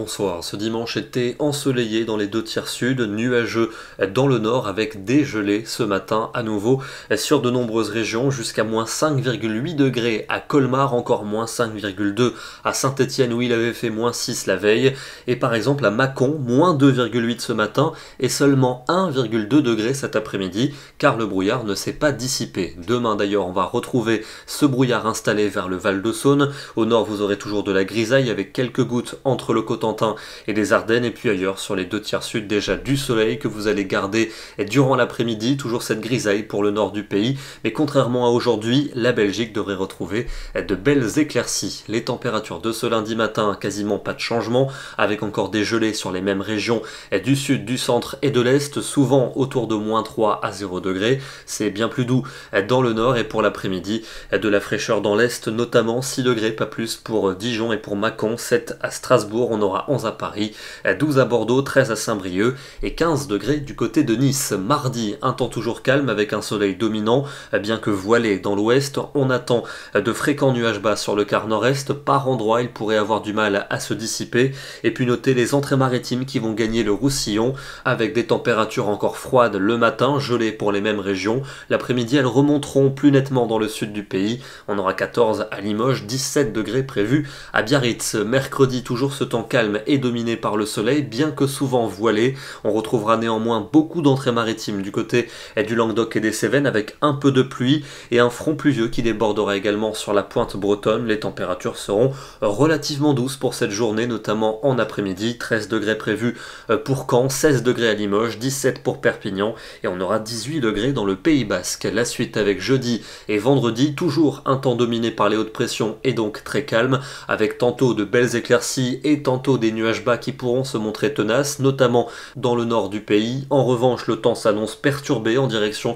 bonsoir. Ce dimanche était ensoleillé dans les deux tiers sud, nuageux dans le nord avec des gelées ce matin à nouveau sur de nombreuses régions jusqu'à moins 5,8 degrés à Colmar, encore moins 5,2 à Saint-Étienne où il avait fait moins 6 la veille et par exemple à Mâcon, moins 2,8 ce matin et seulement 1,2 degrés cet après-midi car le brouillard ne s'est pas dissipé. Demain d'ailleurs on va retrouver ce brouillard installé vers le Val de Saône. Au nord vous aurez toujours de la grisaille avec quelques gouttes entre le Cotentin et les Ardennes et puis ailleurs sur les deux tiers sud déjà du soleil que vous allez garder durant l'après-midi, toujours cette grisaille pour le nord du pays, mais contrairement à aujourd'hui, la Belgique devrait retrouver de belles éclaircies. Les températures de ce lundi matin, quasiment pas de changement, avec encore des gelées sur les mêmes régions du sud, du centre et de l'est, souvent autour de moins 3 à 0 degrés, c'est bien plus doux dans le nord et pour l'après-midi, de la fraîcheur dans l'est, notamment 6 degrés, pas plus pour Dijon et pour Mâcon, 7 à Strasbourg, on aura 11 à Paris, 12 à Bordeaux, 13 à Saint-Brieuc et 15 degrés du côté de Nice. Mardi, un temps toujours calme avec un soleil dominant, bien que voilé dans l'ouest, on attend de fréquents nuages bas sur le quart nord-est, par endroits il pourrait avoir du mal à se dissiper, et puis notez les entrées maritimes qui vont gagner le Roussillon, avec des températures encore froides le matin, gelées pour les mêmes régions, l'après-midi elles remonteront plus nettement dans le sud du pays, on aura 14 à Limoges, 17 degrés prévus à Biarritz. Mercredi, toujours ce temps calme et dominé par le soleil, bien que souvent voilé. On retrouvera néanmoins beaucoup d'entrées maritimes du côté du Languedoc et des Cévennes avec un peu de pluie et un front pluvieux qui débordera également sur la pointe bretonne. Les températures seront relativement douces pour cette journée, notamment en après-midi. 13 degrés prévus pour Caen, 16 degrés à Limoges, 17 pour Perpignan et on aura 18 degrés dans le Pays Basque. La suite avec jeudi et vendredi, toujours un temps dominé par les hautes pressions et donc très calme, avec tantôt de belles éclaircies et tantôt des nuages bas qui pourront se montrer tenaces, notamment dans le nord du pays. En revanche, le temps s'annonce perturbé en direction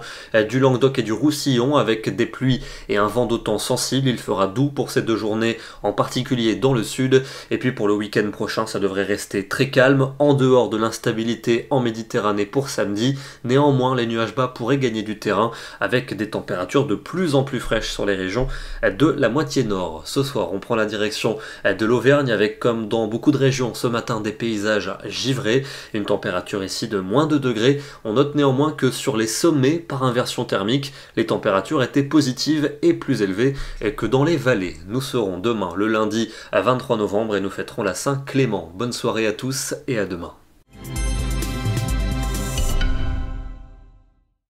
du Languedoc et du Roussillon avec des pluies et un vent d'autant sensible. Il fera doux pour ces deux journées, en particulier dans le sud. Et puis pour le week-end prochain, ça devrait rester très calme, en dehors de l'instabilité en Méditerranée pour samedi. Néanmoins, les nuages bas pourraient gagner du terrain avec des températures de plus en plus fraîches sur les régions de la moitié nord. Ce soir, on prend la direction de l'Auvergne avec, comme dans beaucoup de régions ce matin, des paysages givrés, une température ici de moins 2 degrés. On note néanmoins que sur les sommets, par inversion thermique, les températures étaient positives et plus élevées que dans les vallées. Nous serons demain le lundi à 23 novembre et nous fêterons la Saint-Clément. Bonne soirée à tous et à demain.